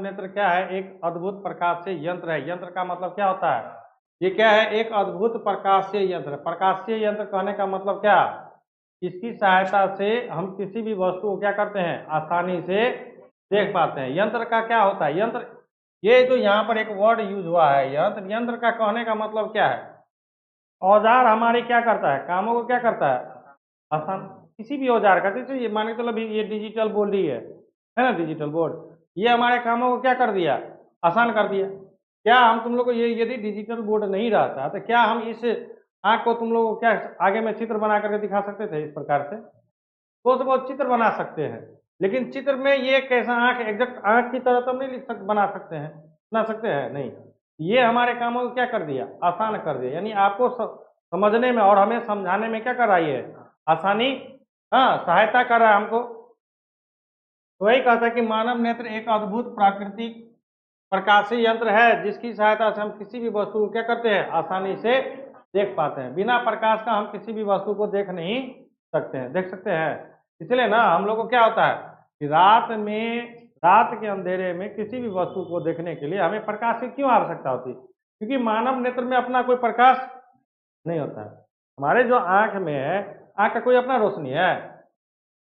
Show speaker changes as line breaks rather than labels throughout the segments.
नेत्र क्या है? एक अद्भुत प्रकाशीय यंत्र है। यंत्र का मतलब क्या होता है? ये क्या है? एक अद्भुत प्रकाशीय यंत्र। प्रकाशीय यंत्र कहने का मतलब क्या? इसकी सहायता से हम किसी भी वस्तु को क्या करते हैं? आसानी से देख पाते हैं। यंत्र का क्या होता है? यंत्र, ये जो यहाँ पर एक वर्ड यूज हुआ है यंत्र, यंत्र का कहने का मतलब क्या है? औजार हमारे क्या करता है? कामों को क्या करता है? आसान। किसी भी औजार का, जैसे ये मान के चलो ये डिजिटल बोर्ड ही है ना, डिजिटल बोर्ड, ये हमारे कामों को क्या कर दिया? आसान कर दिया। क्या हम तुम लोग को ये, यदि डिजिटल बोर्ड नहीं रहता तो क्या हम इस आंख को तुम लोग को क्या आगे में चित्र बना करके दिखा सकते थे? इस प्रकार से तो बहुत चित्र बना सकते हैं, लेकिन चित्र में ये कैसा आंख, एग्जैक्ट आंख की तरह तो नहीं बना सकते हैं, बना सकते हैं नहीं। ये हमारे कामों को क्या कर दिया? आसान कर दिया। यानी आपको समझने में और हमें समझाने में क्या कर रहा है? आसानी, हाँ, सहायता कर रहा है हमको। तो वही कहता है कि मानव नेत्र एक अद्भुत प्राकृतिक प्रकाशीय यंत्र है जिसकी सहायता से हम किसी भी वस्तु को क्या करते हैं? आसानी से देख पाते हैं। बिना प्रकाश का हम किसी भी वस्तु को देख नहीं सकते हैं, देख सकते हैं। इसलिए ना हम लोग को क्या होता है कि रात के अंधेरे में किसी भी वस्तु को देखने के लिए हमें प्रकाश की क्यों आवश्यकता होती है? क्योंकि मानव नेत्र में अपना कोई प्रकाश नहीं होता है। हमारे जो आंख में है, आंख का कोई अपना रोशनी है?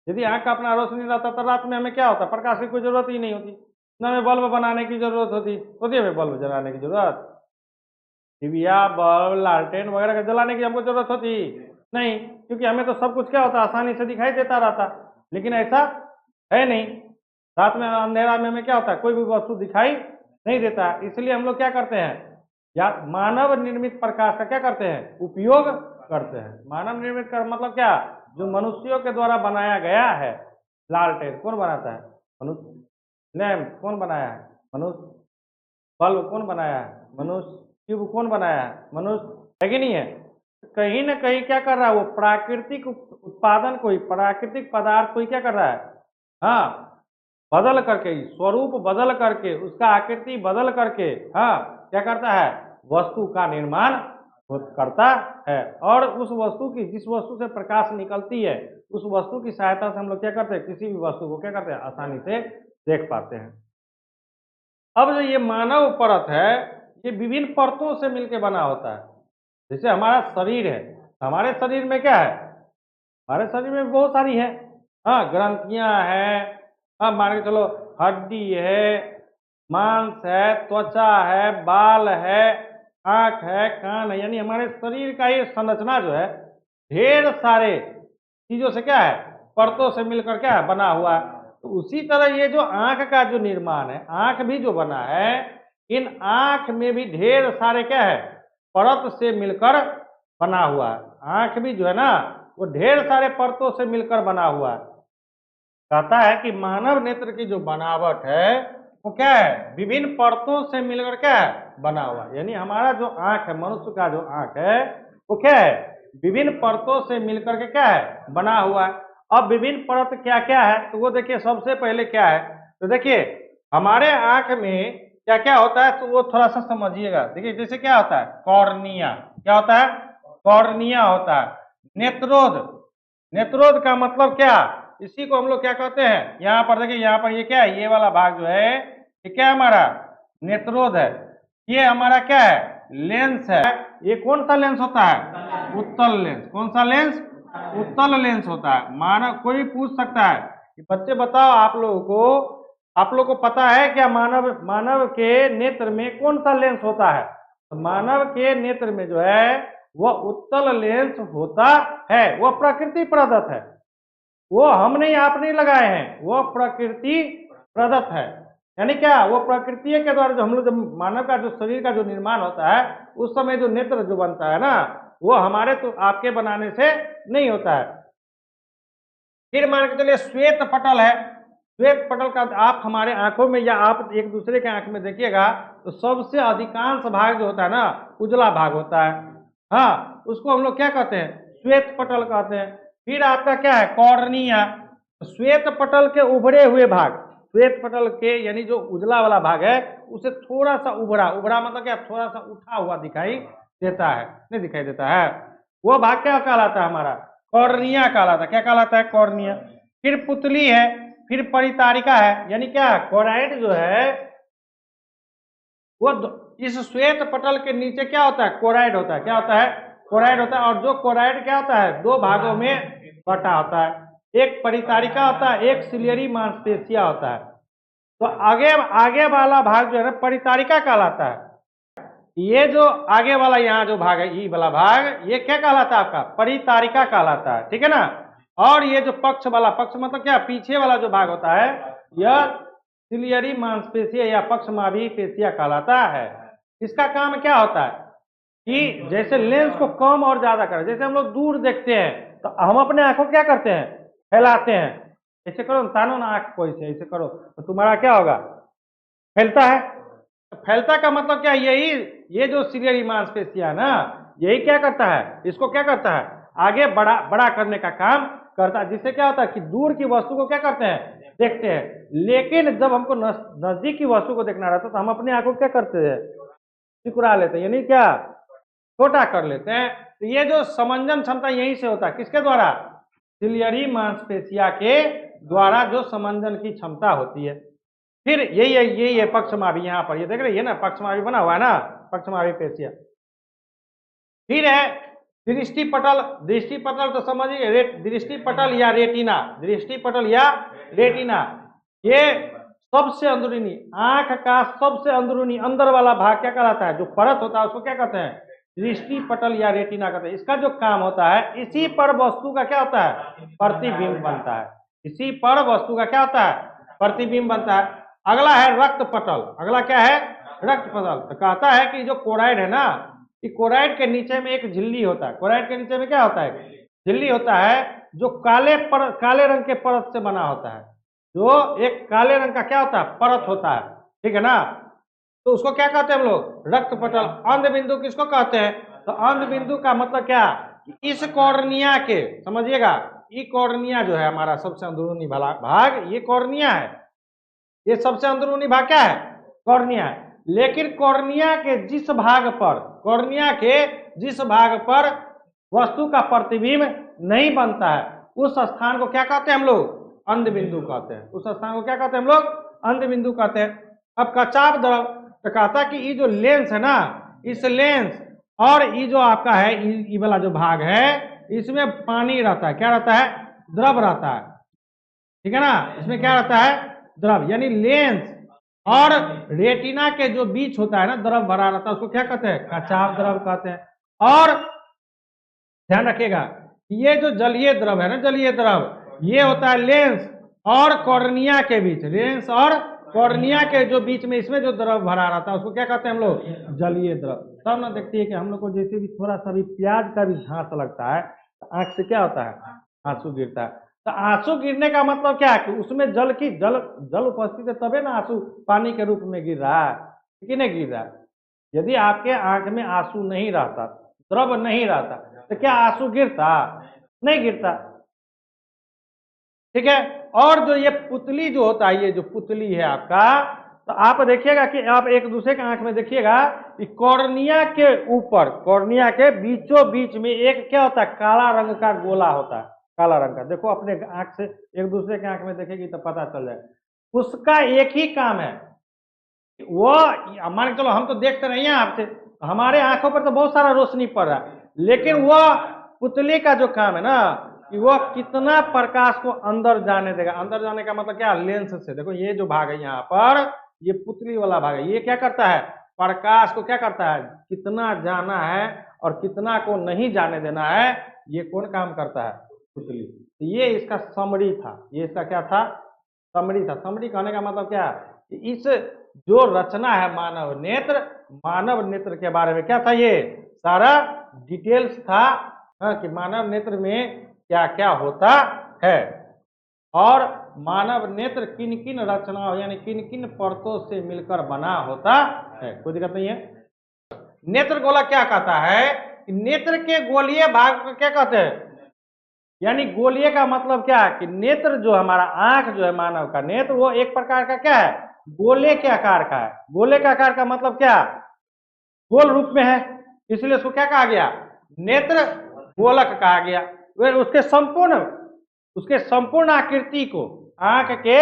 यदि आंख का अपना रोशनी रहता तो रात में हमें क्या होता? प्रकाश की कोई जरूरत ही नहीं होती, न हमें बल्ब बनाने की जरूरत होती हमें बल्ब जलाने की जरूरत, डिबिया बल्ब लालटेन वगैरह का जलाने की हमको जरूरत होती नहीं, क्योंकि हमें तो सब कुछ क्या होता? आसानी से दिखाई देता रहता। लेकिन ऐसा है नहीं, रात में अंधेरा में हमें क्या होता है? कोई भी वस्तु दिखाई नहीं देता। इसलिए हम लोग क्या करते हैं? या मानव निर्मित प्रकाश का क्या करते हैं? उपयोग करते हैं। मानव निर्मित का मतलब क्या? जो मनुष्यों के द्वारा बनाया गया है। लालटेन कौन बनाता है? मनुष्य। लैंप कौन बनाया है? मनुष्य। बल्ब कौन बनाया है? मनुष्य। ट्यूब कौन बनाया है? मनुष्य। है कि नहीं है? कहीं ना कहीं क्या कर रहा है? वो प्राकृतिक उत्पादन कोई, प्राकृतिक पदार्थ कोई क्या कर रहा है? हाँ, बदल करके, स्वरूप बदल करके, उसका आकृति बदल करके, हाँ, क्या करता है? वस्तु का निर्माण करता है। और उस वस्तु की, जिस वस्तु से प्रकाश निकलती है, उस वस्तु की सहायता से हम लोग क्या करते हैं? किसी भी वस्तु को क्या करते हैं? आसानी से देख पाते हैं। अब जो ये मानव परत है, ये विभिन्न परतों से मिलकर बना होता है। जैसे हमारा शरीर है, हमारे शरीर में क्या है? हमारे शरीर में बहुत सारी है, हाँ, ग्रंथियां हैं, हाँ, मान के चलो हड्डी है, मांस है, त्वचा है, बाल है, आंख है, कान है। यानी हमारे शरीर का ये संरचना जो है ढेर सारे चीजों से क्या है? परतों से मिलकर क्या है? बना हुआ है। तो उसी तरह ये जो आंख का जो निर्माण है, आंख भी जो बना है, इन आंख में भी ढेर सारे क्या है? परत से मिलकर बना हुआ है। आंख भी जो है ना, वो ढेर सारे परतों से मिलकर बना हुआ है। कहता है कि मानव नेत्र की जो बनावट है वो क्या है? विभिन्न परतों से मिलकर क्या है? बना हुआ। यानी हमारा जो आंख है, मनुष्य का जो आंख है, वो क्या है? विभिन्न परतों से मिलकर के क्या है? बना हुआ है। अब विभिन्न परत क्या क्या है? तो वो देखिए, सबसे पहले क्या है? तो देखिए, हमारे आंख में क्या क्या होता है, तो वो थोड़ा सा समझिएगा। देखिए, जैसे क्या होता है? कॉर्निया। क्या होता है? कॉर्निया होता है। नेत्रोद, नेत्रोद का मतलब क्या? इसी को हम लोग क्या कहते हैं? यहाँ पर देखिए, यहाँ पर ये क्या है? ये वाला भाग जो है, ये क्या है? हमारा नेत्रोद है। ये हमारा क्या है? लेंस है। ये कौन सा लेंस होता है? उत्तल लेंस। कौन सा लेंस? उत्तल लेंस होता है। मानव, कोई पूछ सकता है कि बच्चे बताओ, आप लोगों को पता है क्या मानव के नेत्र में कौन सा लेंस होता है? तो मानव के नेत्र में जो है वह उत्तल लेंस होता है। वह प्रकृति प्रदत्त है, वो हम नहीं, आप नहीं लगाए हैं, वो प्रकृति प्रदत्त है। यानी क्या? वो प्रकृति के द्वारा जो हम लोग, जब मानव का जो शरीर का जो निर्माण होता है, उस समय जो नेत्र जो बनता है ना, वो हमारे तो आपके बनाने से नहीं होता है। फिर मान के चलिए श्वेत पटल है। श्वेत पटल का आप हमारे आंखों में या आप एक दूसरे के आंख में देखिएगा तो सबसे अधिकांश भाग जो होता है ना, उजला भाग होता है। हाँ, उसको हम लोग क्या कहते हैं? श्वेत पटल कहते हैं। फिर आपका क्या है? कॉर्निया। श्वेत पटल के उभरे हुए भाग, श्वेत पटल के यानी जो उजला वाला भाग है, उसे थोड़ा सा उभरा, उभरा मतलब क्या? थोड़ा सा उठा हुआ दिखाई देता है, नहीं दिखाई देता है, वो भाग क्या कहलाता है? हमारा कॉर्निया कहलाता है। क्या कहलाता है? कॉर्निया। फिर पुतली है, फिर परितारिका है। यानी क्या? कोराइड जो है, वो इस श्वेत पटल के नीचे क्या होता है, कोराइड होता है। क्या होता है, कोराइड होता है। और जो कोराइड क्या होता है, दो भागों में बटा होता है, एक परितारिका होता है, एक सिलियरी मांसपेशिया होता है। तो आगे आगे वाला भाग जो है ना परितारिका कहलाता है। ये जो आगे वाला यहाँ जो भाग है, ई वाला भाग, ये क्या कहलाता है आपका, परितारिका कहलाता है, ठीक है ना। और ये जो पक्ष वाला, पक्ष मतलब क्या, पीछे वाला जो भाग होता है, यह सिलियरी मांसपेशिया या पक्षमाभी पेशिया कहलाता है। इसका काम क्या होता है कि जैसे लेंस को कम और ज्यादा करें, जैसे हम लोग दूर देखते हैं तो हम अपने आंखों क्या करते हैं, फैलाते हैं। ऐसे करो, तानो ना आंख को, ऐसे करो तो तुम्हारा क्या होगा, फैलता है। फैलता का मतलब क्या, यही ये जो सिलियरी मांसपेशिया है ना, यही क्या करता है, इसको क्या करता है, आगे बड़ा बड़ा करने का काम करता है। जिससे क्या होता है कि दूर की वस्तु को क्या करते हैं, देखते हैं। लेकिन जब हमको नजदीक की वस्तु को देखना रहता है तो हम अपने आंखों को क्या करते हैं, सिकुड़ा लेते हैं, यानी क्या, छोटा कर लेते हैं। तो ये जो समंजन क्षमता यहीं से होता है, किसके द्वारा, सिलियरी मांसपेशिया के द्वारा जो समंजन की क्षमता होती है। फिर यही है पक्षमाभी, यहाँ पर ये देख रहे हैं ना, पक्षमाभी बना हुआ है ना, पक्षमाभी पेशिया। फिर है दृष्टि पटल। दृष्टि पटल तो समझिए, दृष्टि पटल या रेटिना, दृष्टि पटल या रेटिना, ये सबसे अंदरूनी, आंख का सबसे अंदरूनी अंदर वाला भाग क्या कहलाता है, जो परत होता है उसको क्या कहते हैं, दृष्टि पटल या रेटिना कहते हैं। इसका जो काम होता है, इसी पर वस्तु का क्या होता है, प्रतिबिंब बनता है। इसी पर वस्तु का क्या होता है, प्रतिबिंब बनता है। अगला है रक्त पटल। अगला क्या है, रक्त पटल। तो कहता है कि जो कोराइड है ना, कि कोराइड के नीचे में एक झिल्ली होता है। कोराइड के नीचे में क्या होता है, झिल्ली होता है, जो काले रंग के परत से बना होता है। जो एक काले रंग का क्या होता है, परत होता है, ठीक है ना। तो उसको क्या कहते हैं हम लोग, रक्त पटल। अंध बिंदु किसको कहते हैं, तो अंध बिंदु का मतलब क्या, इस कॉर्निया के, समझिएगा, ये कॉर्निया जो है हमारा सबसे अंदरूनी वाला भाग, ये कॉर्निया है। ये सबसे अंदरूनी भाग क्या है, कॉर्निया है। लेकिन कॉर्निया के जिस भाग पर, कॉर्निया के जिस भाग पर वस्तु का प्रतिबिंब नहीं बनता है, उस स्थान को क्या कहते हैं हम लोग, अंध बिंदु कहते हैं। उस स्थान को क्या कहते हैं हम लोग, अंध बिंदु कहते हैं। अब कचाप द्रव, तो कहता है कि ये जो लेंस है ना, इस लेंस और ये जो आपका है, ये वाला जो भाग है, इसमें पानी रहता है। क्या रहता है, द्रव रहता है, ठीक है ना। इसमें क्या रहता है, द्रव। यानी लेंस और रेटिना के जो बीच होता है ना, द्रव भरा रहता है, उसको क्या कहते हैं, कचाप द्रव कहते हैं। और ध्यान रखिएगा, ये जो जलीय द्रव है ना, जलीय द्रव, ये होता है लेंस और कॉर्निया के बीच, लेंस और कॉर्निया के जो बीच में इसमें जो द्रव भरा रहता है, उसको क्या कहते हैं हम लोग, जलीय द्रव। तब ना देखते हैं कि हम लोग को जैसे भी थोड़ा सा भी प्याज का भी झांस लगता है तो आंख से क्या होता है, आंसू गिरता है। तो आंसू गिरने का मतलब क्या है कि उसमें जल उपस्थित है, तबे ना आंसू पानी के रूप में गिर रहा है, कि नहीं गिर रहा है। यदि आपके आंख में आंसू नहीं रहता, द्रव नहीं रहता, तो क्या आंसू गिरता, नहीं गिरता, ठीक है। और जो ये पुतली जो होता है, ये जो पुतली है आपका, तो आप देखिएगा कि आप एक दूसरे के आंख में देखिएगा कि कॉर्निया के ऊपर, कॉर्निया के बीचों बीच में एक क्या होता है, काला रंग का गोला होता है, काला रंग का। देखो अपने आंख से एक दूसरे के आंख में देखेगी तो पता चल जाए। उसका एक ही काम है, वो मान के चलो हम तो देखते नहीं है आपसे, हमारे आंखों पर तो बहुत सारा रोशनी पड़ रहा है, लेकिन वह पुतली का जो काम है ना, कि वह कितना प्रकाश को अंदर जाने देगा। अंदर जाने का मतलब क्या, लेंस से। देखो ये जो भाग है यहाँ पर, ये पुतली वाला भाग है, ये क्या करता है, प्रकाश को क्या करता है, कितना जाना है और कितना को नहीं जाने देना है, ये कौन काम करता है, पुतली। तो ये इसका समरी था, ये इसका क्या था, समरी था। समरी कहने का मतलब क्या, इस जो रचना है मानव नेत्र, मानव नेत्र के बारे में क्या था, ये सारा डिटेल्स था, कि मानव नेत्र में क्या क्या होता है और मानव नेत्र किन किन रचनाओं यानी किन किन परतों से मिलकर बना होता है। कोई दिक्कत नहीं है। नेत्र गोला क्या कहता है, कि नेत्र के गोलीय भाग को क्या कहते हैं, यानी गोलीय का मतलब क्या है, कि नेत्र जो हमारा आंख जो है मानव का नेत्र, वो एक प्रकार का क्या है, गोले के आकार का है। गोले के आकार का मतलब क्या, गोल रूप में है, इसलिए उसको क्या कहा गया, नेत्र गोलक कहा गया। उसके संपूर्ण आकृति को, आंख के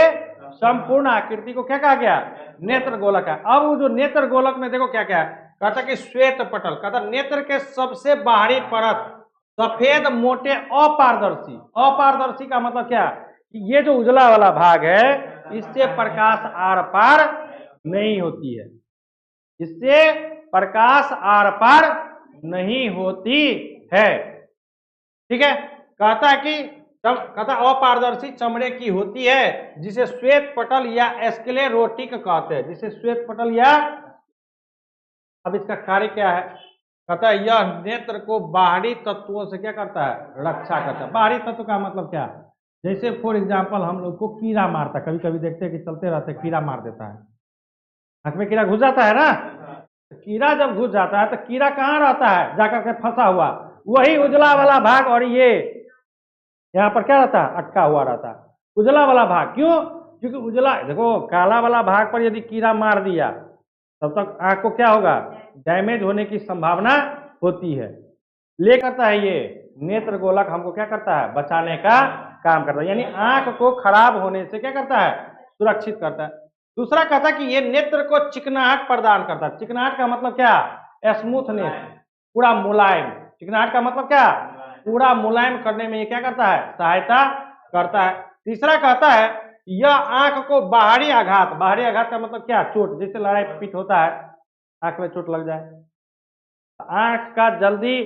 संपूर्ण आकृति को क्या कहा गया? नेत्र गोलक है। अब वो जो नेत्र गोलक में देखो क्या क्या है, कहता कि श्वेत पटल, कहता नेत्र के सबसे बाहरी परत सफेद मोटे अपारदर्शी। अपारदर्शी का मतलब क्या? ये जो उजला वाला भाग है इससे प्रकाश आर पार नहीं होती है, इससे प्रकाश आर पार नहीं होती है। ठीक है, कहता है कि कहता अपारदर्शी चमड़े की होती है जिसे श्वेत पटल या स्क्लेरोटिक कहते हैं, जिसे श्वेत पटल या, अब इसका कार्य क्या है? कहता है यह नेत्र को बाहरी तत्वों से क्या करता है? रक्षा करता है। बाहरी तत्व का मतलब क्या? जैसे फॉर एग्जांपल हम लोग को कीड़ा मारता है, कभी कभी देखते हैं कि चलते रहते कीड़ा मार देता है, आंख में कीड़ा घुस जाता है ना। कीड़ा जब घुस जाता है तो कीड़ा कहाँ रहता है? जाकर के फंसा हुआ, वही उजला वाला भाग, और ये यहाँ पर क्या रहता है? अटका हुआ रहता है, उजला वाला भाग। क्यों? क्योंकि उजला, देखो काला वाला भाग पर यदि कीड़ा मार दिया तब तक आंख को क्या होगा? डैमेज होने की संभावना होती है। ले करता है ये नेत्र गोलक हमको क्या करता है? बचाने का काम करता है, यानी आंख को खराब होने से क्या करता है? सुरक्षित करता है। दूसरा कहता है कि ये नेत्र को चिकनाहट प्रदान करता है। चिकनाहट का मतलब क्या? स्मूथनेस, पूरा मुलायम। चिकनाहट का मतलब क्या? पूरा मुलायम करने में ये क्या करता है? सहायता करता है। तीसरा कहता है यह आंख को बाहरी आघात, बाहरी आघात का मतलब क्या? चोट, जैसे लड़ाई पीट होता है, आंख में चोट लग जाए, आंख का जल्दी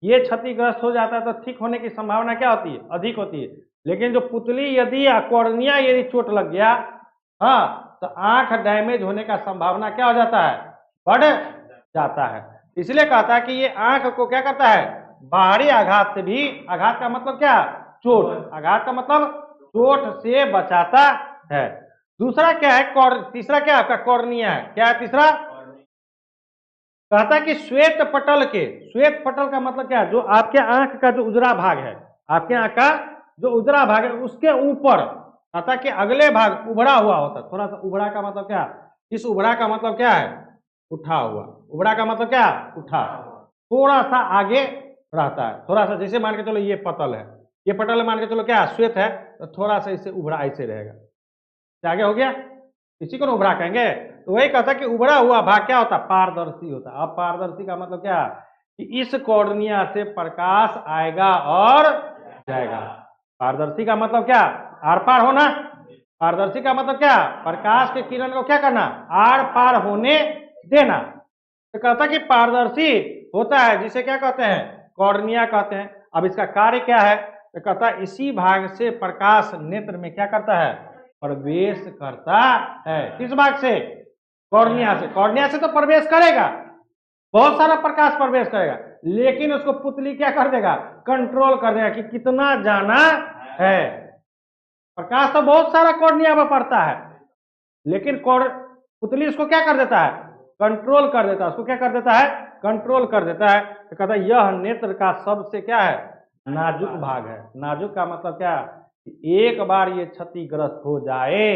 ये क्षतिग्रस्त हो जाता है तो ठीक होने की संभावना क्या होती है? अधिक होती है। लेकिन जो पुतली यदि कॉर्निया यदि चोट लग गया, हाँ, तो आंख डैमेज होने का संभावना क्या हो जाता है? बढ़ जाता है। इसलिए कहता है कि ये आंख को क्या करता है? बाहरी आघात से भी, आघात का मतलब क्या? चोट, आघात का मतलब चोट से बचाता है। दूसरा क्या है? तीसरा क्या आपका? कॉर्निया है। क्या है तीसरा? कहता है कि श्वेत पटल के, श्वेत पटल का मतलब क्या है? जो आपके आंख का जो उजरा भाग है, आपके आंख का जो उजरा भाग है उसके ऊपर, कहता कि अगले भाग उभरा हुआ होता है। थोड़ा सा उभरा का मतलब क्या? इस उभरा का मतलब क्या है? उठा हुआ। उभरा का मतलब क्या? उठा, थोड़ा सा आगे रहता है, थोड़ा सा, जैसे मान के चलो ये पटल है, ये पटल मान के चलो क्या? श्वेत है, तो थोड़ा सा इससे उभरा ऐसे रहेगा, आगे हो गया, इसी को उभरा कहेंगे। तो वही कहता कि उभरा हुआ भाग क्या होता? पारदर्शी होता। अब पारदर्शी का मतलब क्या? कि इस कॉर्निया से प्रकाश आएगा और जाएगा। पारदर्शी का मतलब क्या? आर पार होना। पारदर्शी का मतलब क्या? प्रकाश के किरण को क्या करना? आर पार होने देना। तो कहता कि पारदर्शी होता है जिसे क्या कहते हैं? कॉर्निया कहते हैं। अब इसका कार्य क्या है? तो कहता है इसी भाग से प्रकाश नेत्र में क्या करता है? प्रवेश करता है। किस भाग से? कॉर्निया से। कॉर्निया से तो प्रवेश करेगा, बहुत सारा प्रकाश प्रवेश करेगा, लेकिन उसको पुतली क्या कर देगा? कंट्रोल कर देगा कि कितना जाना है। प्रकाश तो बहुत सारा कॉर्निया में पड़ता है, लेकिन पुतली उसको क्या कर देता है? कंट्रोल कर देता है। उसको क्या कर देता है? कंट्रोल कर देता है। तो कहता है यह नेत्र का सबसे क्या है? नाजुक भाग है। नाजुक का मतलब क्या? एक बार ये क्षतिग्रस्त हो जाए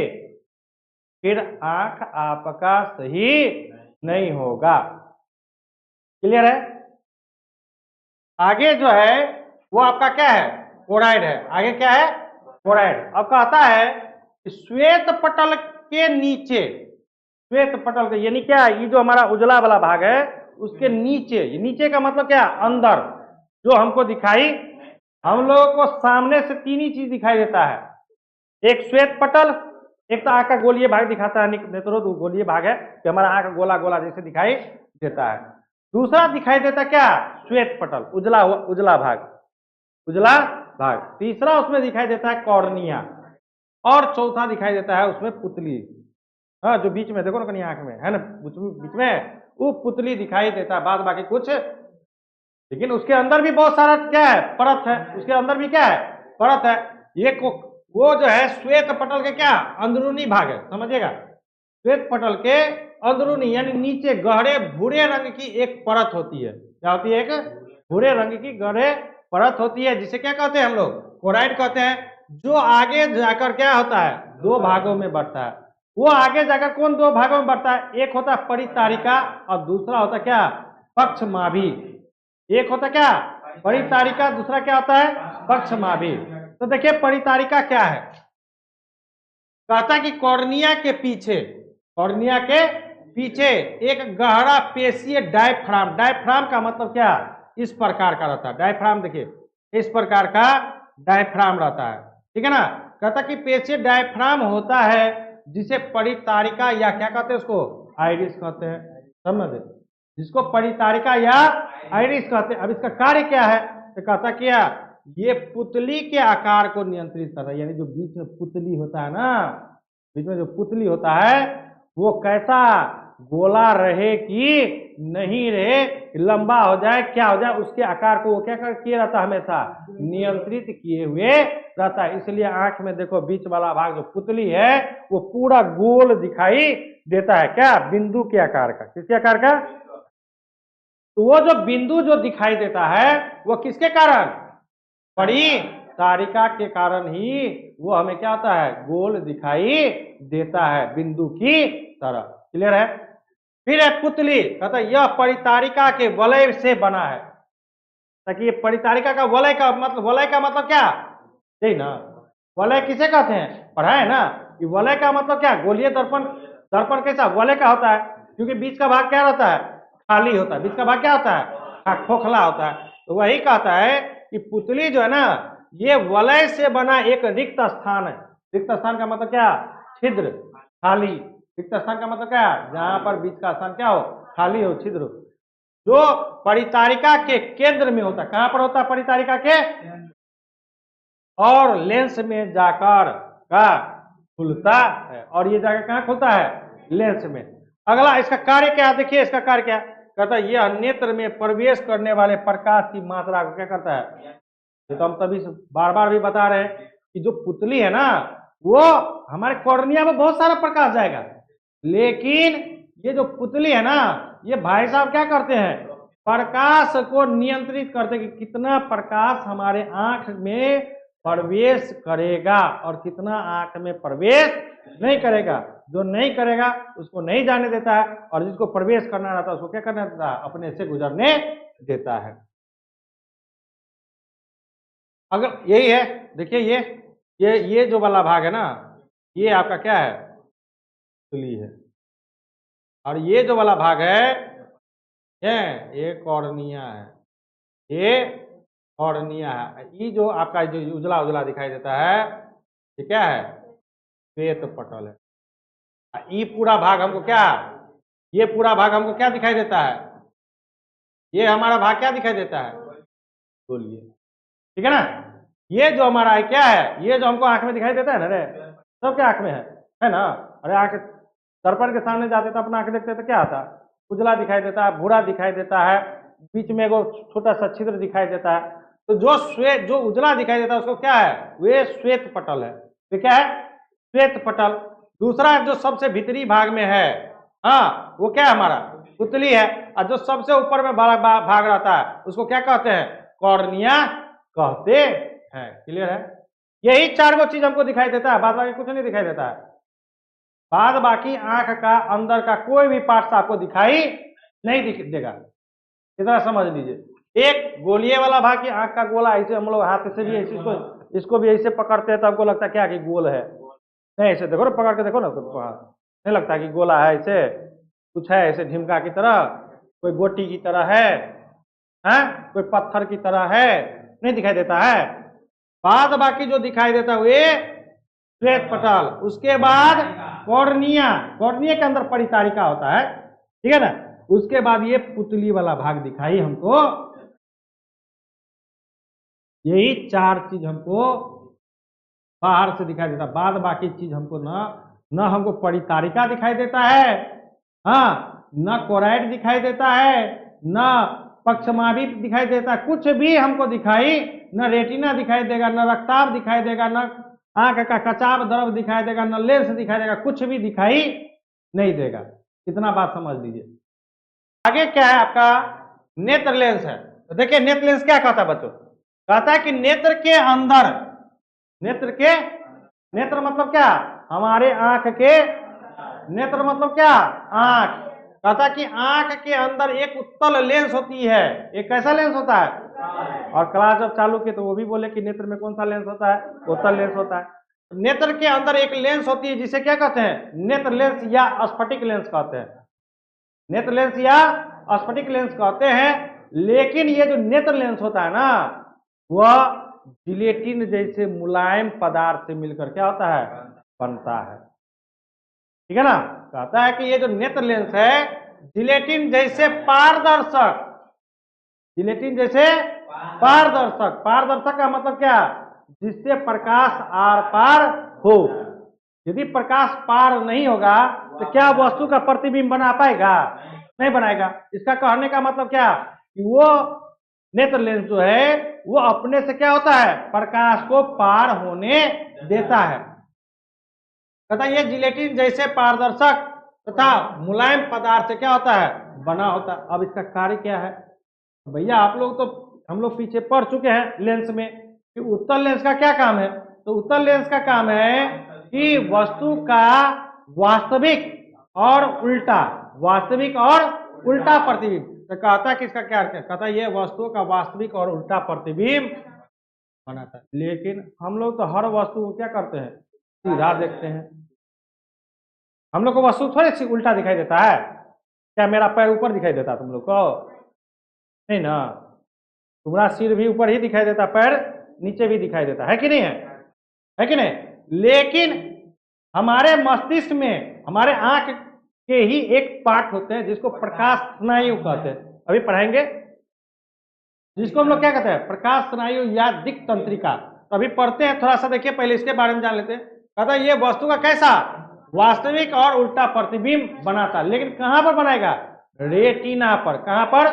फिर आंख आपका सही नहीं होगा। क्लियर है? आगे जो है वो आपका क्या है? कोराइड है। आगे क्या है? कोराइड। अब कहता है श्वेत पटल के नीचे, श्वेत पटल के यानी क्या? ये जो हमारा उजला वाला भाग है उसके नीचे, नीचे का मतलब क्या? अंदर, जो हमको दिखाई, हम लोगों को सामने से तीन ही चीज दिखाई देता है। एक श्वेत पटल, एक तो आंख का गोलीय भाग दिखाता है, नेत्रो गोलीय भाग है कि हमारा आंख गोला गोला जैसे दिखाई देता है। दूसरा दिखाई देता क्या? श्वेत पटल, उजला उजला भाग, उजला भाग। तीसरा उसमें दिखाई देता है कॉर्निया, और चौथा दिखाई देता है उसमें पुतली। हाँ, जो बीच में देखो ना कहीं आंख में है ना, बीच में वो पुतली दिखाई देता है, बाद बाकी कुछ। लेकिन उसके अंदर भी बहुत सारा क्या है? परत है। उसके अंदर भी क्या है? परत है। ये वो जो है श्वेत पटल के क्या? अंदरूनी भाग है, समझिएगा। श्वेत पटल के अंदरूनी यानी नीचे गहरे भूरे रंग की एक परत होती है। क्या होती है? एक भूरे रंग की गहरे परत होती है, जिसे क्या कहते हैं हम लोग? कोराइड कहते हैं। जो आगे जाकर क्या होता है? दो भागों में बढ़ता है। वो आगे जाकर कौन दो भागों में बढ़ता है? एक होता है परितारिका और दूसरा होता क्या? पक्षमाभी। एक होता क्या? परितारिका, दूसरा क्या होता है? पक्षमाभी। तो देखिए परितारिका क्या है? कहता कि कॉर्निया के पीछे, कॉर्निया के पीछे एक गहरा पेशीय डायफ्राम, डायफ्राम का मतलब क्या, इस प्रकार का रहता है डायफ्राम, देखिए इस प्रकार का डायफ्राम रहता है, ठीक है ना। कहता कि पेशीय डायफ्राम होता है जिसे परितारिका या क्या कहते हैं उसको, आइरिस कहते हैं, समझे, जिसको परितारिका या आइरिस कहते हैं। अब इसका कार्य क्या है, तो कहता क्या, ये पुतली के आकार को नियंत्रित कर रहा है, यानी जो बीच में पुतली होता है ना, बीच में जो पुतली होता है वो कैसा, गोला रहे कि नहीं रहे, लंबा हो जाए क्या हो जाए, उसके आकार को वो क्या किए रहता है, हमेशा नियंत्रित किए हुए रहता है। इसलिए आंख में देखो बीच वाला भाग जो पुतली है वो पूरा गोल दिखाई देता है, क्या, बिंदु के आकार का, किसके आकार का। तो वो जो बिंदु जो दिखाई देता है वो किसके कारण, परितारिका के कारण ही वो हमें क्या होता है, गोल दिखाई देता है, बिंदु की तरह। क्लियर है। फिर है पुतली, कहता है यह परितारिका के वलय से बना है, ताकि ये परितारिका का वलय का मतलब, वलय का मतलब क्या, यही ना, वलय किसे कहते हैं, पढ़ा है ना, कि वलय का मतलब क्या, गोलीय दर्पण, दर्पण कैसा वलय का होता है, क्योंकि बीच का भाग क्या रहता है, खाली होता है, बीच का भाग क्या होता है, खोखला होता है। तो वही कहता है कि पुतली जो है ना, ये वलय से बना एक रिक्त स्थान है। रिक्त स्थान का मतलब क्या, छिद्र, खाली। रिक्त स्थान का मतलब क्या, जहां पर बीच का स्थान क्या हो, खाली हो, छिद्र हो, जो परितारिका के केंद्र में होता है। कहां पर होता है, परितारिका के, और लेंस में जाकर का खुलता है, और ये जाकर कहां खुलता है, लेंस में। अगला इसका कार्य क्या है, देखिए इसका कार्य क्या, कहता है यह नेत्र में प्रवेश करने वाले प्रकाश की मात्रा को क्या करता है, ये तो हम तभी बार बार भी बता रहे हैं कि जो पुतली है ना, वो हमारे कॉर्निया में बहुत सारा प्रकाश जाएगा, लेकिन ये जो पुतली है ना, ये भाई साहब क्या करते हैं, प्रकाश को नियंत्रित करते कि कितना प्रकाश हमारे आंख में प्रवेश करेगा और कितना आंख में प्रवेश नहीं करेगा। जो नहीं करेगा उसको नहीं जाने देता है, और जिसको प्रवेश करना रहता है उसको क्या करना देता है, अपने से गुजरने देता है। अगर यही है, देखिए ये जो वाला भाग है ना, ये आपका क्या है, पुतली है, और ये जो वाला भाग है ये कॉर्निया है, ये कॉर्निया है। ये जो आपका जो उजला उजला दिखाई देता है ये क्या है, श्वेत पटल है। ये पूरा भाग हमको क्या, ये पूरा भाग हमको क्या दिखाई देता है, ये हमारा भाग क्या दिखाई देता है, बोलिए, ठीक है ना। ये जो हमारा है क्या है, ये जो हमको आंख में दिखाई देता है ना, रे सब क्या आंख में है ना। अरे आंख दर्पण के सामने जाते तो अपना आंख देखते तो क्या आता, उजला दिखाई देता है, भूरा दिखाई देता है, बीच में एगो छोटा सा छिद्र दिखाई देता है। तो जो श्वेत, जो उजला दिखाई देता है उसको क्या है, वे श्वेत पटल है। तो क्या है, श्वेत पटल। दूसरा जो सबसे भीतरी भाग में है, हाँ वो क्या है, हमारा पुतली है। और जो सबसे ऊपर में भाग रहता है उसको क्या कहते हैं, कॉर्निया कहते हैं। क्लियर है। यही चार गो चीज हमको दिखाई देता है, बाद बाकी कुछ नहीं दिखाई देता है। बाद बाकी आंख का अंदर का कोई भी पार्ट आपको दिखाई नहीं देगा। इतना समझ लीजिए। एक गोलिये वाला भाग की आंख का गोला, ऐसे हम लोग हाथ से भी ऐसे इसको भी ऐसे पकड़ते हैं तो हमको लगता है क्या कि गोल है, नहीं ऐसे देखो ना, पकड़ के देखो ना, नहीं लगता कि गोला है, ऐसे कुछ है ऐसे ढिमका की तरह, कोई गोटी की तरह है, कोई पत्थर की तरह है, नहीं दिखाई देता है। बाद बाकी जो दिखाई देता है वे श्वेत पटल। उसके बाद कॉर्निया, कॉर्निया के अंदर परितारिका होता है, ठीक है ना। उसके बाद ये पुतली वाला भाग दिखाई हमको। यही चार चीज हमको बाहर से दिखाई देता, बाद बाकी चीज हमको न हमको परितारिका दिखाई देता है, हाँ, न कोराइड दिखाई देता है, न पक्षमावी दिखाई देता है, कुछ भी हमको दिखाई, न रेटिना दिखाई देगा, न रक्ताभ दिखाई देगा, न आंख का कचाव द्रव दिखाई देगा, न लेंस दिखाई देगा, कुछ भी दिखाई नहीं देगा। इतना बात समझ लीजिए। आगे क्या है आपका, नेत्र लेंस है। तो देखिए नेत्र लेंस क्या कहता है बच्चों, कहता है कि नेत्र के अंदर, नेत्र के, नेत्र मतलब क्या, हमारे आंख के, नेत्र मतलब क्या, आंख। कहता कि आंख के अंदर एक उत्तल लेंस होती है। एक कैसा लेंस होता है, और क्लास जब चालू की तो वो भी बोले कि नेत्र में कौन सा लेंस होता है, उत्तल लेंस होता है। नेत्र के अंदर एक लेंस होती है जिसे क्या कहते हैं, नेत्र लेंस या स्फटिक लेंस कहते हैं, नेत्र लेंस या स्फटिक लेंस कहते हैं। लेकिन ये जो नेत्र लेंस होता है ना, वह जिलेटिन जैसे मुलायम पदार्थ से मिलकर क्या होता है, बनता है। ठीक है ना। कहता है कि ये जो नेत्र लेंस है जिलेटिन जैसे पारदर्शक, जिलेटिन जैसे पारदर्शक, पारदर्शक का मतलब क्या, जिससे प्रकाश आर पार हो। यदि प्रकाश पार नहीं होगा तो क्या वस्तु का प्रतिबिंब बना पाएगा, नहीं बनाएगा। इसका कहने का मतलब क्या कि वो नेत्र लेंस जो है वो अपने से क्या होता है, प्रकाश को पार होने देता है। तथा ये जिलेटिन जैसे पारदर्शक तथा मुलायम पदार्थ से क्या होता है, बना होता है। अब इसका कार्य क्या है भैया, आप लोग तो, हम लोग पीछे पढ़ चुके हैं लेंस में कि उत्तल लेंस का क्या काम है। तो उत्तल लेंस का काम है कि वस्तु का वास्तविक और उल्टा, वास्तविक और उल्टा प्रतिबिंब। तो कहता है कि इसका क्या अर्थ है, कहता है ये वस्तुओं का वास्तविक और उल्टा प्रतिबिंब बनाता है। लेकिन हम लोग तो हर वस्तु को क्या करते हैं, सीधा देखते हैं। हम लोग को वस्तु थोड़ी सी उल्टा दिखाई देता है। क्या मेरा पैर ऊपर दिखाई देता है तुम लोग को, नहीं ना। तुम्हारा सिर भी ऊपर ही दिखाई देता, पैर नीचे भी दिखाई देता है कि नहीं है कि नहीं। लेकिन हमारे मस्तिष्क में हमारे आंख के ही एक पार्ट होते हैं जिसको प्रकाश स्नायु कहते हैं, अभी पढ़ाएंगे, जिसको हम लोग क्या कहते हैं, प्रकाश स्नायु या दिक् तंत्रिका। तो अभी पढ़ते हैं, थोड़ा सा देखिए, पहले इसके बारे में जान लेते हैं। कहता है ये वस्तु का कैसा वास्तविक और उल्टा प्रतिबिंब बनाता है। लेकिन कहां पर बनाएगा, रेटिना पर। कहां पर,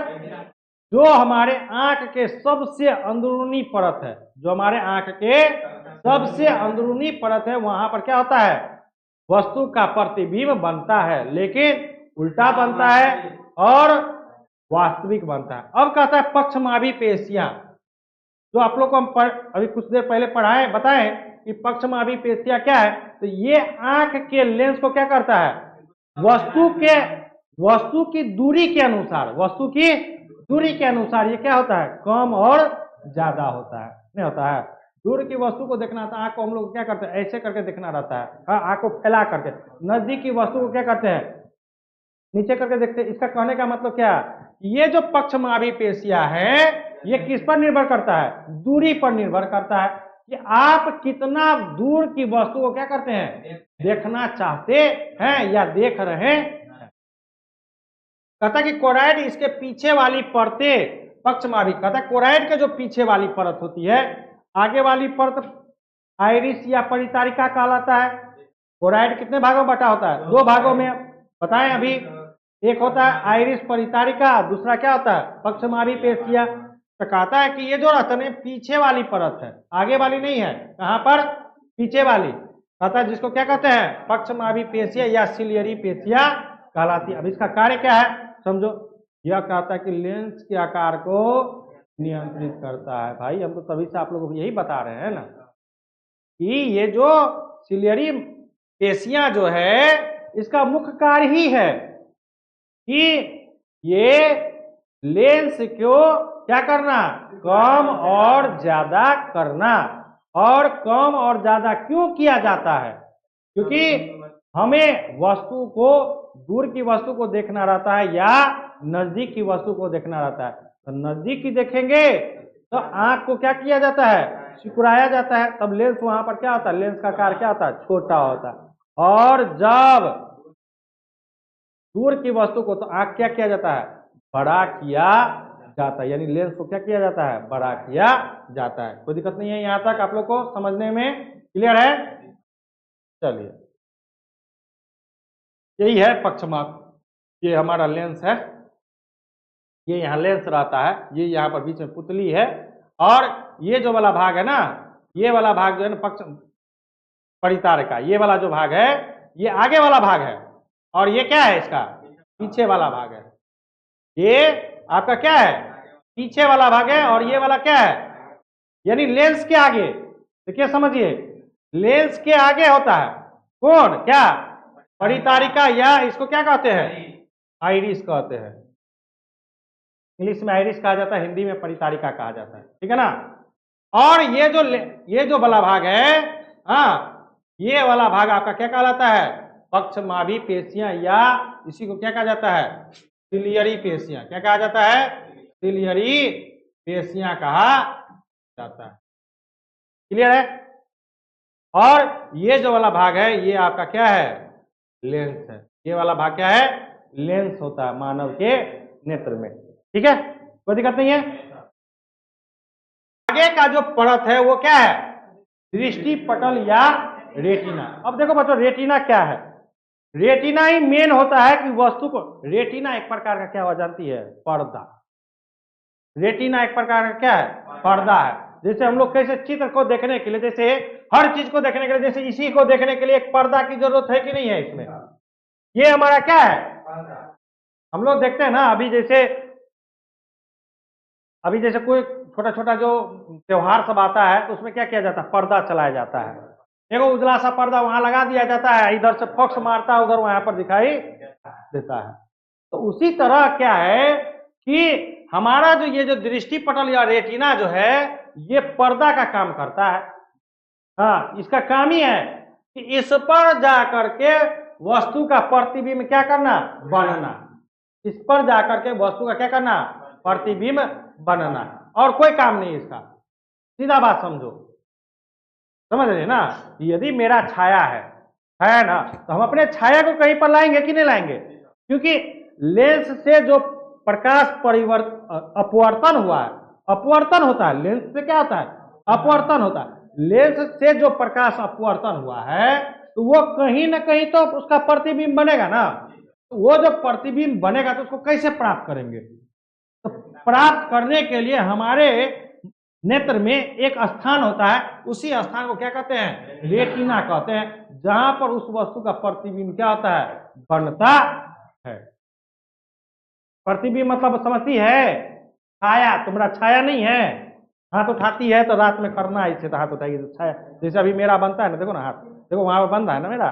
जो हमारे आंख के सबसे अंदरूनी परत है, जो हमारे आंख के सबसे अंदरूनी परत है, वहां पर क्या होता है, वस्तु का प्रतिबिंब बनता है, लेकिन उल्टा बनता है और वास्तविक बनता है। अब कहता है पक्षमाभी पेशियां, जो आप लोग को हम अभी कुछ देर पहले पढ़ाए बताएं कि पक्षमाभी पेशियां क्या है। तो ये आंख के लेंस को क्या करता है, वस्तु की दूरी के अनुसार, वस्तु की दूरी के अनुसार ये क्या होता है, कम और ज्यादा होता है, नहीं होता है। दूर की वस्तु को देखना था, आंख को हम लोग क्या करते हैं, ऐसे करके देखना रहता है, आंख को फैला करके। नजदीक की वस्तु को क्या करते हैं, नीचे करके देखते हैं। इसका कहने का मतलब क्या, ये जो पक्षमाभी पेशियां है ये किस पर निर्भर करता है, दूरी पर निर्भर करता है, कि आप कितना दूर की वस्तु को क्या करते हैं, देखना चाहते हैं या देख रहे हैं। कहता कि कोराइड इसके पीछे वाली परतें, पक्षमाभी कहता है कोराइड के जो पीछे वाली परत होती है, आगे वाली परत आइरिस या परितारिका कहलाता है। कोराइड कितने भागों में बटा होता है, दो भागों में बताएं अभी। एक होता है आइरिस परितारिका, दूसरा क्या होता है, पक्षमाभी पेशियां। तो कहता है कि ये जो रहता है पीछे वाली परत है, आगे वाली नहीं है। कहां पर, पीछे वाली। कहता है जिसको क्या कहते हैं, पक्षमाभी पेशियां या सिलियरी पेशियां कहलाती है। अब इसका कार्य क्या है समझो। यह कहता है कि लेंस के आकार को नियंत्रित करता है। भाई हम तो तभी से आप लोगों को यही बता रहे हैं ना कि ये जो सिलियरी पेशियां जो है इसका मुख्य कार्य ही है कि ये लेंस को क्या करना, कम और ज्यादा करना। और कम और ज्यादा क्यों किया जाता है, क्योंकि हमें वस्तु को, दूर की वस्तु को देखना रहता है या नजदीक की वस्तु को देखना रहता है। तो नजदीक की देखेंगे तो आंख को क्या किया जाता है, सिकुड़ाया जाता है, तब लेंस वहां पर क्या होता है, लेंस का आकार क्या होता है, छोटा होता है। और जब दूर की वस्तु को तो आंख क्या किया जाता है, बड़ा किया जाता है, यानी लेंस को क्या किया जाता है, बड़ा किया जाता है। कोई दिक्कत नहीं है यहां तक, आप लोग को समझने में क्लियर है। चलिए यही है पक्षमाप, ये हमारा लेंस है, ये यहाँ लेंस रहता है, ये यहाँ पर बीच में पुतली है, और ये जो वाला भाग है ना, ये वाला भाग जो है ना पक्ष परितारिका, ये वाला जो भाग है ये आगे वाला भाग है, और ये क्या है, इसका पीछे वाला भाग है। ये आपका क्या है, पीछे वाला भाग है, और ये वाला क्या है, यानी लेंस के आगे। देखिए समझिए, लेंस के आगे होता है कौन, क्या, परितारिका, या इसको क्या कहते हैं, आइरिस कहते हैं। इंग्लिश में आइरिस कहा जाता है, हिंदी में परितारिका कहा जाता है, ठीक है ना। और ये जो वाला भाग है, हाँ, ये वाला भाग आपका क्या कहलाता है? पक्षमाभी पेशियां, या इसी को क्या कहा जाता है? सिलियरी पेशियां। क्या कहा जाता है? सिलियरी पेशियां कहा जाता है। क्लियर है? और ये जो वाला भाग है ये आपका क्या है? लेंस है। ये वाला भाग क्या है? लेंस होता है मानव के नेत्र में। ठीक है, कोई दिक्कत नहीं है। आगे का जो परत है वो क्या है? दृष्टि पटल या रेटिना। अब देखो बच्चों, रेटिना क्या है? रेटिना ही मेन होता है कि वस्तु को, रेटिना एक प्रकार का क्या हुआ जानती है? पर्दा। रेटिना एक प्रकार का क्या है? पर्दा है। जैसे हम लोग कैसे चित्र को देखने के लिए, जैसे हर चीज को देखने के लिए, जैसे इसी को देखने के लिए एक पर्दा की जरूरत है कि नहीं है? इसमें ये हमारा क्या है? हम लोग देखते हैं ना, अभी जैसे कोई छोटा छोटा जो त्योहार सब आता है तो उसमें क्या किया जाता है? पर्दा चलाया जाता है। देखो उजला सा पर्दा वहां लगा दिया जाता है, इधर से फॉक्स मारता है, उधर वहां पर दिखाई देता है। तो उसी तरह क्या है कि हमारा जो ये जो दृष्टि पटल या रेटिना जो है ये पर्दा का काम करता है। हाँ, इसका काम ही है कि इस पर जाकर के वस्तु का प्रतिबिंब क्या करना? बनना। इस पर जाकर के वस्तु का क्या करना? प्रतिबिंब बनना। और कोई काम नहीं इसका। सीधा बात समझो, समझ रहे ना? यदि मेरा छाया है ना, तो हम अपने छाया को कहीं पर लाएंगे कि नहीं लाएंगे? क्योंकि लेंस से जो प्रकाश अपवर्तन हुआ है, अपवर्तन होता है, लेंस से क्या होता है? अपवर्तन होता है। लेंस से जो प्रकाश अपवर्तन हुआ है तो वो कहीं ना कहीं तो उसका प्रतिबिंब बनेगा ना। तो वो जो प्रतिबिंब बनेगा तो उसको कैसे प्राप्त करेंगे? तो प्राप्त करने के लिए हमारे नेत्र में एक स्थान होता है, उसी स्थान को क्या कहते हैं? रेटिना कहते हैं, जहां पर उस वस्तु का प्रतिबिंब क्या होता है? बनता है। प्रतिबिंब मतलब समझती है? छाया, तुम्हारा छाया नहीं है? हाथ उठाती है तो रात में करना है, इससे तो हाथ उठाएगी तो छाया। जैसे अभी मेरा बनता है ना, देखो ना हाथ, देखो वहां पर बन रहा है ना, मेरा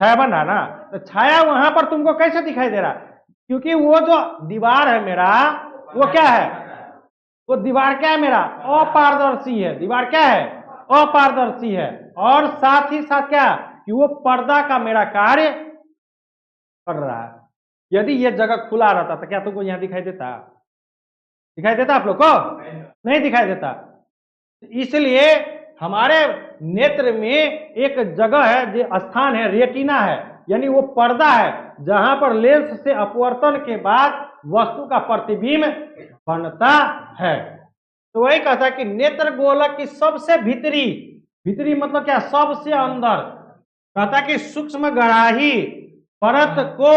छाया बन रहा है ना। तो छाया वहां पर तुमको कैसे दिखाई दे रहा है? क्योंकि वो जो दीवार है मेरा, वो क्या है? वो दीवार क्या है मेरा? अपारदर्शी है। दीवार क्या है? अपारदर्शी है। और साथ ही साथ क्या कि वो पर्दा का मेरा कार्य कर रहा है। यदि ये जगह खुला रहता तो क्या तुमको यहां दिखाई देता? दिखाई देता आप लोग को? नहीं दिखाई देता। इसलिए हमारे नेत्र में एक जगह है, जो स्थान है, रेटिना है, यानी वो पर्दा है जहां पर लेंस से अपवर्तन के बाद वस्तु का प्रतिबिंब बनता है। तो वही कहता है कि नेत्र गोलक की सबसे भीतरी, भीतरी मतलब क्या? सबसे अंदर। कहता कि सूक्ष्म गराही परत को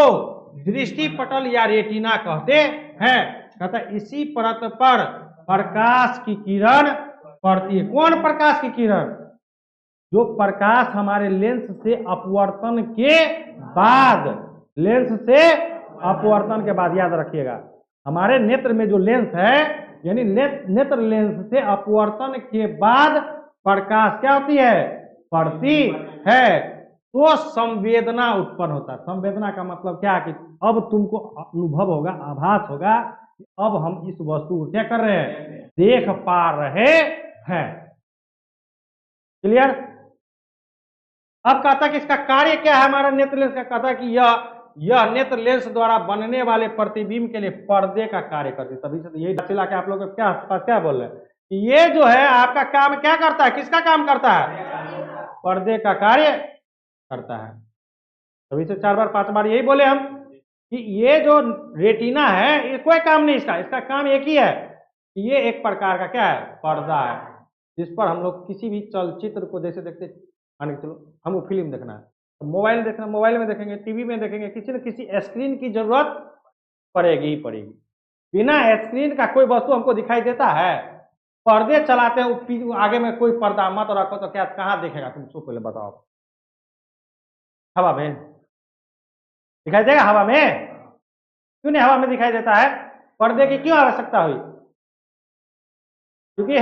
दृष्टि पटल या रेटिना कहते हैं। कहता इसी परत पर प्रकाश की किरण पड़ती है। कौन प्रकाश की किरण? जो प्रकाश हमारे लेंस से अपवर्तन के बाद, लेंस से अपवर्तन के बाद, याद रखिएगा हमारे नेत्र में जो लेंस है, यानी नेत्र लेंस से अपवर्तन के बाद प्रकाश क्या होती है? पड़ती है। तो संवेदना उत्पन्न होता है। संवेदना का मतलब क्या? कि अब तुमको अनुभव होगा, आभास होगा कि अब हम इस वस्तु को क्या कर रहे हैं? देख पा रहे हैं। क्लियर? अब कहता कि इसका कार्य क्या है हमारा नेत्र लेंस का? कहता कि यह नेत्र लेंस द्वारा बनने वाले प्रतिबिंब के लिए पर्दे का कार्य करती है। तभी से तो यही चिल्ला के आप लोग क्या पास क्या बोल रहे हैं कि ये जो है आपका काम क्या करता है? किसका काम करता है? पर्दे का कार्य करता है। तभी से 4 बार 5 बार यही बोले हम कि ये जो रेटिना है ये कोई काम नहीं इसका। इसका काम एक ही है कि ये एक प्रकार का क्या है? पर्दा है, जिस पर हम लोग किसी भी चलचित्र को जैसे देखते, मान के चलो हमको फिल्म देखना है तो मोबाइल देखना, मोबाइल में देखेंगे, टीवी में देखेंगे, किसी न किसी स्क्रीन की जरूरत पड़ेगी ही पड़ेगी। बिना स्क्रीन का कोई वस्तु हमको दिखाई देता है? पर्दे चलाते हैं, आगे में कोई पर्दा मत रखो तो क्या कहाँ देखेगा? तुम सो पहले बताओ। हवा में दिखाई देगा? हवा में क्यों नहीं हवा में दिखाई देता है? पर्दे की क्यों आवश्यकता हुई? क्योंकि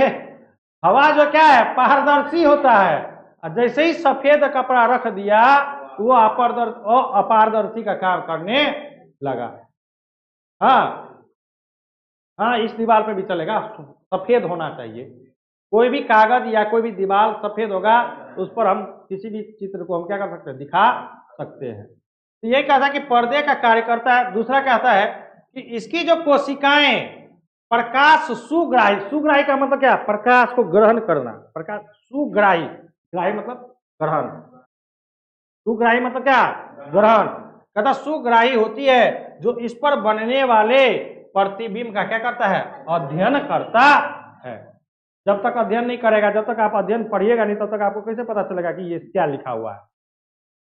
हवा जो क्या है? पारदर्शी होता है। और जैसे ही सफेद कपड़ा रख दिया वो अपारदर्शी का काम करने लगा। हाँ हाँ, इस दीवार पे भी चलेगा, सफेद होना चाहिए। कोई भी कागज या कोई भी दीवार सफेद होगा तो उस पर हम किसी भी चित्र को हम क्या कर सकते हैं, दिखा सकते हैं। तो ये कहता है कि पर्दे का कार्य करता है। दूसरा कहता है कि इसकी जो कोशिकाएं प्रकाश सुग्राही, सुग्राही का मतलब क्या, प्रकाश को ग्रहण करना, प्रकाश सुग्राही, ग्राही मतलब ग्रहण, सुग्राही मतलब क्या, ग्रहण। कहता सुग्राही होती है जो इस पर बनने वाले प्रतिबिंब का क्या करता है, अध्ययन करता है। जब तक अध्ययन नहीं करेगा, जब तक आप अध्ययन पढ़िएगा नहीं, तब तक आपको कैसे पता चलेगा कि ये क्या लिखा हुआ है।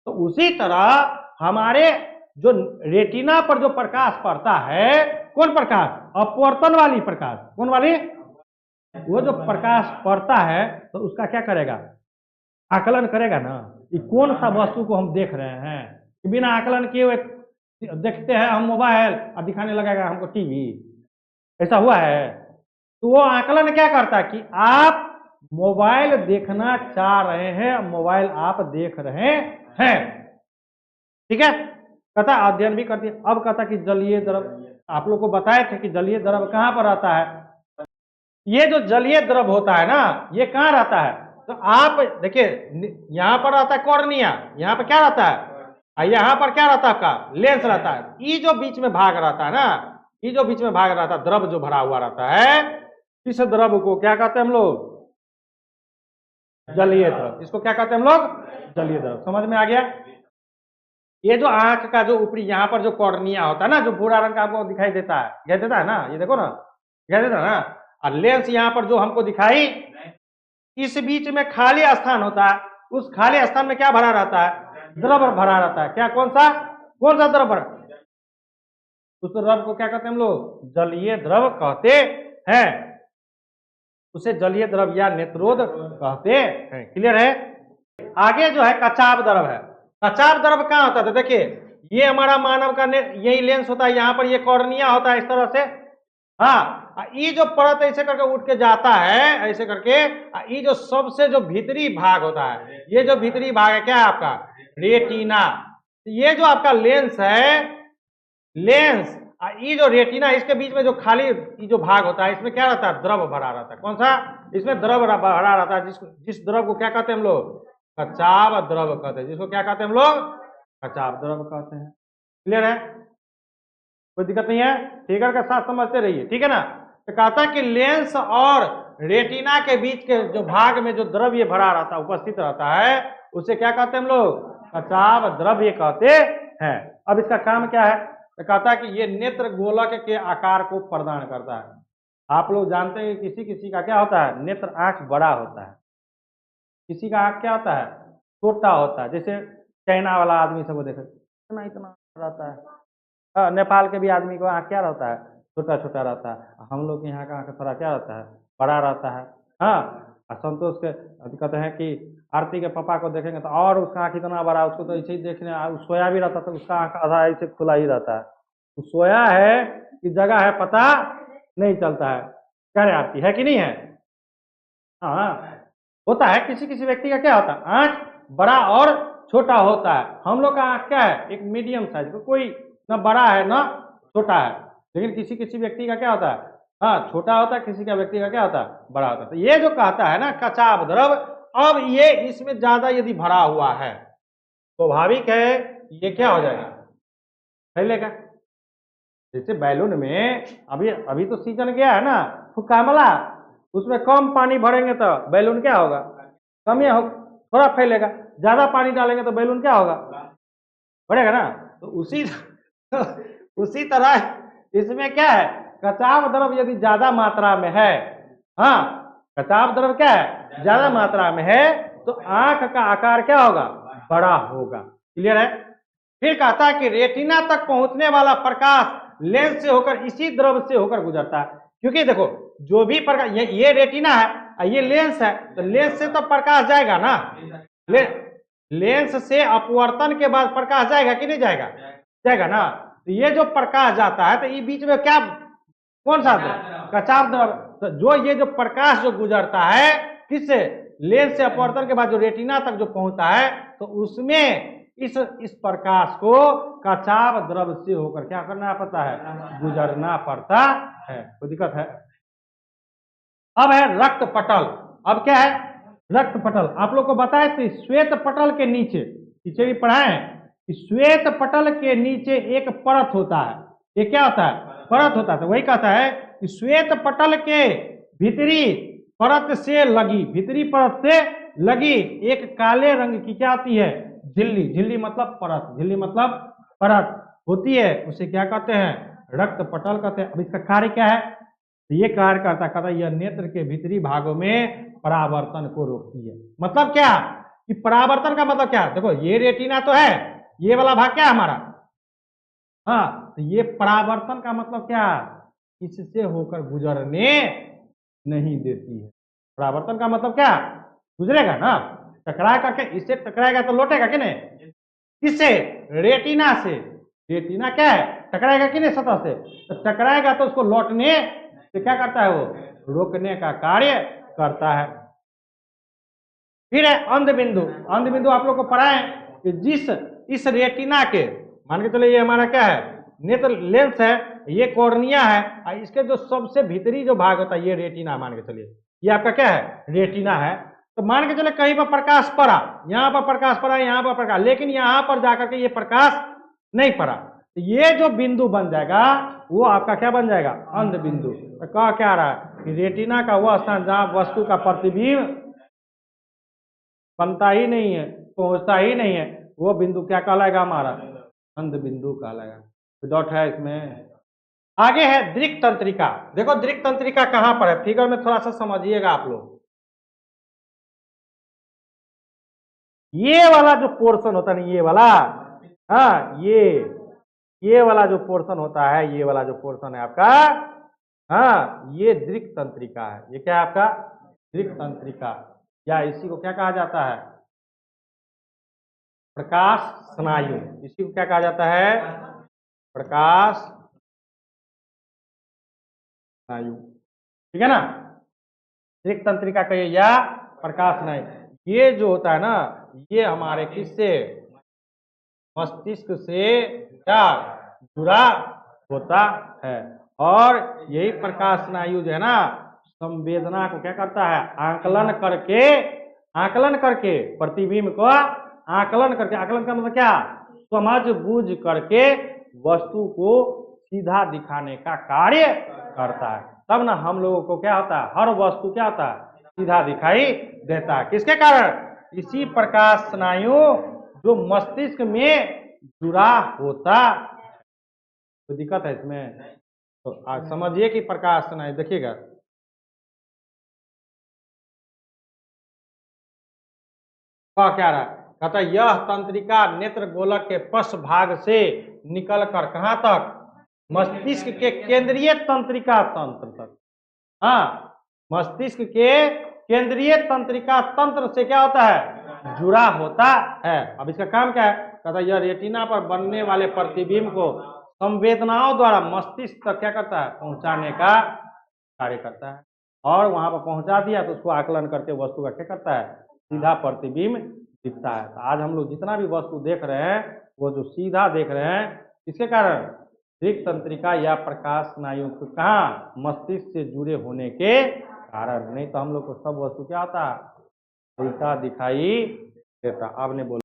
तो उसी तरह हमारे जो रेटिना पर जो प्रकाश पड़ता है, कौन प्रकाश, अपवर्तन वाली प्रकाश, कौन वाली, वो जो प्रकाश पड़ता है तो उसका क्या करेगा, आकलन करेगा ना, कि कौन सा वस्तु को हम देख रहे हैं। कि बिना आकलन किए देखते हैं हम मोबाइल और दिखाने लगेगा हमको टीवी, ऐसा हुआ है। तो वो आकलन क्या करता है कि आप मोबाइल देखना चाह रहे हैं, मोबाइल आप देख रहे हैं, ठीक है। कहता अध्ययन भी करती है। अब कहता कि जलीय द्रव, आप लोग को बताए थे कि जलीय द्रव कहाँ पर रहता है। ये जो जलीय द्रव होता है ना, ये कहाँ रहता है, तो आप देखिए यहाँ पर रहता है कॉर्निया, यहाँ पर क्या रहता है, यहाँ पर क्या रहता है आपका लेंस रहता है। ये जो बीच में भाग रहता है ना, ये जो बीच में भाग रहता है, द्रव जो भरा हुआ रहता है, इस द्रव को क्या कहते हैं हम लोग, जलीय द्रव। इसको क्या कहते हैं हम लोग, जलीय द्रव। समझ में आ गया। ये जो आंख का जो ऊपरी यहाँ पर जो कॉर्निया होता है ना, जो भूरा रंग का आपको दिखाई देता है, दिखाई देता है ना, ये देखो ना, दिखाई देता है ना। और लेंस यहाँ पर जो हमको दिखाई, इस बीच में खाली स्थान होता है, उस खाली स्थान में क्या भरा रहता है, द्रव भरा रहता है। क्या, कौन सा द्रव भरा, उस द्रव को क्या कहते हैं हम लोग, जलीय द्रव कहते हैं। उसे जलीय द्रव या नेत्रोद कहते हैं। क्लियर है। आगे जो है कचाव द्रव है। कचाव द्रव कहाँ होता है, देखिए ये हमारा मानव का यही लेंस होता है, यहाँ पर ये कॉर्निया होता है इस तरह से, हाँ। ये जो परत ऐसे करके उठ के जाता है ऐसे करके, ये जो सबसे जो भीतरी भाग होता है, ये जो भीतरी भाग है क्या है आपका, रेटिना। ये जो आपका लेंस है, लेंस, ये जो रेटिना, इसके बीच में जो खाली ये जो भाग होता है, इसमें क्या रहता है, द्रव भरा रहता है। कौन सा, इसमें द्रव भरा रहता है, जिस द्रव को क्या कहते हैं हम लोग, कचाव द्रव कहते हैं। जिसको क्या कहते हैं हम लोग, कचाव द्रव कहते हैं। क्लियर है, कोई दिक्कत नहीं है, फिगर के साथ समझते रहिए, ठीक है ना। तो कहता है कि लेंस और रेटिना के बीच के जो भाग में जो द्रव्य भरा रहता है, उपस्थित रहता है, उसे क्या कहते हैं हम लोग, कचाव द्रव्य कहते हैं। अब इसका काम क्या है, तो कहता है कि ये नेत्र गोलक के आकार को प्रदान करता है। आप लोग जानते हैं कि किसी किसी का क्या होता है, नेत्र आंख बड़ा होता है, किसी का आंख क्या होता है, छोटा होता है। जैसे चाइना वाला आदमी सबको देखे इतना इतना रहता है, नेपाल के भी आदमी को आंख क्या रहता है, छोटा छोटा रहता है। हम लोग के यहाँ का आंख थोड़ा क्या रहता है, बड़ा रहता है, हाँ। संतोष के कहते हैं कि आरती के पापा को देखेंगे तो और उसका आंख इतना बड़ा, उसको तो ऐसे ही देखने, सोया भी रहता तो उसका आंख आधा ऐसे खुला ही रहता है। तो सोया है कि जगह है पता नहीं चलता है। कह रहे आरती है कि नहीं है, हाँ होता है। किसी किसी व्यक्ति का क्या होता है, आंख बड़ा और छोटा होता है। हम लोग का आंख क्या है, एक मीडियम साइज, कोई न बड़ा है न छोटा है। लेकिन किसी किसी व्यक्ति का क्या होता है, हाँ छोटा होता है, किसी का व्यक्ति का क्या होता है, बड़ा होता है। तो ये जो कहता है ना कचाव द्रव, अब ये इसमें ज्यादा यदि भरा हुआ है, स्वाभाविक है ये क्या हो जाएगा, फैलेगा। जैसे बैलून में अभी तो सीजन गया है ना फुकामला, उसमें कम पानी भरेंगे तो बैलून क्या होगा, कम या हो, थोड़ा फैलेगा। ज्यादा पानी डालेंगे तो बैलून क्या होगा, बढ़ेगा ना। तो उसी तरह इसमें क्या है, कचाव द्रव यदि ज्यादा मात्रा में है, हाँ कचाव द्रव क्या है, ज्यादा मात्रा में है, तो आंख का आकार क्या होगा, बड़ा होगा। क्लियर है। फिर कहता है कि रेटिना तक पहुंचने वाला प्रकाश लेंस से होकर इसी द्रव से होकर गुजरता है। क्योंकि देखो जो भी प्रकाश, ये रेटिना है, ये लेंस है, तो लेंस से तो प्रकाश जाएगा ना, लेंस से अपवर्तन के बाद प्रकाश जाएगा कि नहीं जाएगा, जाएगा ना। तो ये जो प्रकाश जाता है तो ये बीच में क्या, कौन सा द्रव, कचाव द्रव। तो जो ये जो प्रकाश जो गुजरता है किससे, लेंस से अपवर्तन के बाद जो रेटिना तक जो पहुंचता है, तो उसमें इस प्रकाश को कचाव द्रव से होकर क्या करना पड़ता है, गुजरना पड़ता है। कोई दिक्कत है। अब है रक्त पटल। अब क्या है, रक्त पटल। आप लोग को बताए थे श्वेत पटल के नीचे, पीछे भी पढ़ाए कि श्वेत पटल के नीचे एक परत होता है। ये क्या होता है, परत होता है। तो वही कहता है कि श्वेत पटल के भीतरी परत से लगी, भीतरी परत से लगी एक काले रंग की क्या आती है, झिल्ली। झिल्ली मतलब परत, झिल्ली मतलब परत होती है, उसे क्या कहते हैं, रक्त पटल कहते हैं। अब इसका कार्य क्या है, तो ये कार्य कहता है यह नेत्र के भीतरी भागों में परावर्तन को रोकती है। मतलब क्या कि परावर्तन का मतलब क्या, देखो ये रेटिना तो है, ये वाला भाग क्या है हमारा, हाँ, तो ये परावर्तन का मतलब क्या, इससे होकर गुजरने नहीं देती है। परावर्तन का मतलब क्या, गुजरेगा ना, टकरा करके, इससे टकराएगा तो लौटेगा कि नहीं, किससे, रेटिना से। रेटिना क्या है, टकराएगा कि नहीं सतह से, तो टकराएगा तो उसको लौटने से क्या करता है, वो रोकने का कार्य करता है। फिर है अंध बिंदु। अंध बिंदु आप लोग को पढ़ा है कि जिस इस रेटिना के, मान के चलो ये हमारा क्या है, नेत्र लेंस है, ये कॉर्निया है, और इसके जो सबसे भीतरी जो भाग होता है ये रेटिना, मान के चलिए ये आपका क्या है, रेटिना है। तो मान के चले कहीं पर प्रकाश पड़ा, यहाँ पर प्रकाश पड़ा, यहाँ पर प्रकाश, लेकिन यहाँ पर जाकर के ये प्रकाश नहीं पड़ा, तो ये जो बिंदु बन जाएगा वो आपका क्या बन जाएगा, अंध बिंदु। तो कह क्या रहा है कि रेटिना का वह स्थान जहाँ वस्तु का प्रतिबिंब बनता ही नहीं है, पहुंचता ही नहीं है, वो बिंदु क्या कहलाएगा, हमारा अंध बिंदु कहलाएगा। तो डॉट है इसमें। आगे है दृक् तंत्रिका। देखो दृक् तंत्रिका कहां पर है, फिगर में थोड़ा सा समझिएगा आप लोग। ये वाला जो पोर्शन होता है, ये वाला, हाँ, ये वाला जो पोर्शन होता है, ये वाला जो पोर्शन है आपका, हाँ, ये दृक् तंत्रिका है। ये क्या है आपका, दृक् तंत्रिका, या इसी को क्या कहा जाता है, प्रकाश स्नायु। इसी को क्या कहा जाता है, प्रकाश स्नायु, ठीक है ना। दृक् तंत्रिका कहिए या प्रकाश स्नायु। ये जो होता है ना, ये हमारे किससे, मस्तिष्क से क्या जुड़ा होता है। और यही प्रकाश स्नायु जो है ना, संवेदना को क्या करता है, आकलन करके प्रतिबिंब को आकलन करके, आकलन का मतलब क्या, समझ बूझ करके वस्तु को सीधा दिखाने का कार्य करता है। तब ना हम लोगों को क्या होता है, हर वस्तु क्या होता है, सीधा दिखाई देता है। किसके कारण, इसी प्रकाश स्नायु जो मस्तिष्क में जुड़ा होता। तो दिक्कत है इसमें, तो आज समझिए कि प्रकाश स्नायु, देखिएगा क्या रहा, कहता यह तंत्रिका नेत्र गोलक के पश्च भाग से निकलकर कहां तक, मस्तिष्क के केंद्रीय तंत्रिका तंत्र तक। हाँ, मस्तिष्क के केंद्रीय तंत्रिका तंत्र से क्या होता है, जुड़ा होता है। अब इसका काम क्या है, कहता यह रेटिना पर बनने वाले प्रतिबिंब को संवेदनाओं द्वारा मस्तिष्क तक क्या करता है, पहुंचाने का कार्य करता है। और वहां पर पहुंचा दिया तो उसको आकलन करके वस्तु का क्या करता है, सीधा प्रतिबिंब दिखता है। तो आज हम लोग जितना भी वस्तु देख रहे हैं वो जो सीधा देख रहे हैं, किसके कारण, दृक् तंत्रिका या प्रकाश स्नायु कहाँ, मस्तिष्क से जुड़े होने के कारण। नहीं तो हम लोग को सब वस्तु क्या होता है, उल्टा दिखाई देता। आपने बोला